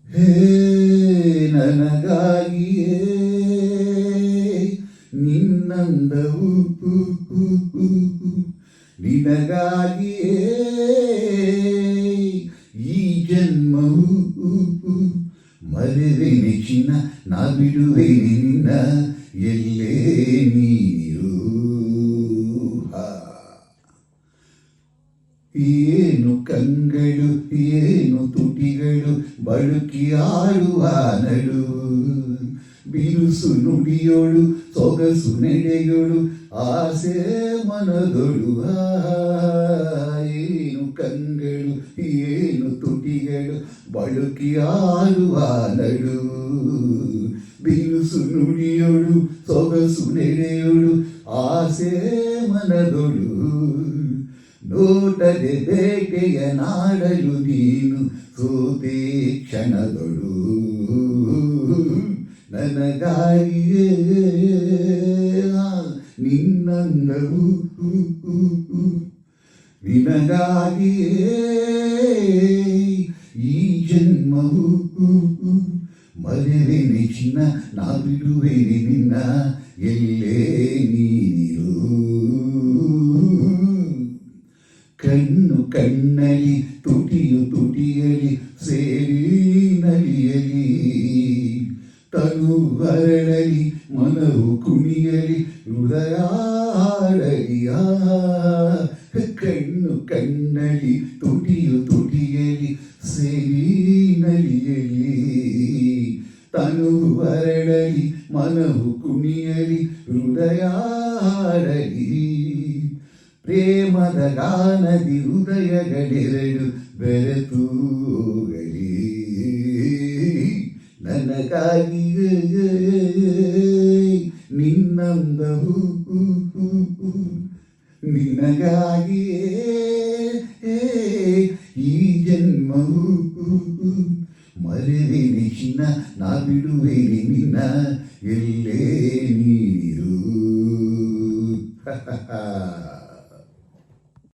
ಹೇ ನನಗಾಗಿಯೇ ನಿನ್ನಂದವು ನಿನಗಾಗಿಯೇ ಈ ಜನ್ಮವು ಮರೆವೆ ನೆಚ್ಚಿನ ನಾ ಬಿಡುವೆ ನಿನ್ನ ಎಲ್ಲೇ ನೀರು. ಏನು ಕಂಗಳು ಏನು ತುಟಿಗಳು ಬಳುಕಿ ಆಡುವ ನಡು, ಬಿರುಸು ನುಡಿಯೋಳು ಸೊಗಸು ನಡೆಯೋಳು ಆಸೆ ಮನದೊಳು. ಏನು ಕಂಗಳು ಏನು ತುಟಿಗಳು ಬಳುಕಿ ಆಡುವ ನಡು, ಬಿರುಸು ನುಡಿಯೋಳು ಸೊಗಸು ನಡೆಯೋಳು ಆಸೆ ಮನದೊಳು. ನೋಟದೆ ಬೇಟೆಯ ನಾಡಲು ನೀನು ಸೋತೆ ಕ್ಷಣದೊಳು. ನನಗಾಗಿಯೇ ನಿನ್ನಂದವು ನಿನಗಾಗಿಯೇ ಈ ಜನ್ಮವು ಮರೆವೆ ನೆಚ್ಚಿನ ನಾ ಬಿಡುವೆನೆ ನಿನ್ನ ಎಲ್ಲೇ ನೀರು. ಕಣ್ಣು ಕಣ್ಣಲಿ ತುಟಿಯು ತುಟಿಯಲಿ ಸೇರಿ ನಲಿಯಲಿ, ತನು ಅರಳಲಿ ಮನವು ಕುಣಿಯಲಿ ಹೃದಯ ಹಾಡಲಿ. ಕಣ್ಣು ಕಣ್ಣಲಿ ತುಟಿಯು ತುಟಿಯಲಿ ಸೇರಿ ನಲಿಯಲಿ, ತನು ಅರಳಲಿ ಮನವು ಕುಣಿಯಲಿ ಹೃದಯ ಹಾಡಲಿ. ಪ್ರೇಮದ ಗಾನದಿ ಹೃದಯಗಳೆರಡು ಬೆರೆತೂಗಲಿ. ನನಗಾಗಿಯೇ ನಿನ್ನಂದವು ನಿನಗಾಗಿಯೇ ಈ ಜನ್ಮವು ಮರೆವೆ ನೆಚ್ಚಿನ ನಾ ಬಿಡುವೆನೆ ನಿನ್ನ ಎಲ್ಲೇ ನೀರು.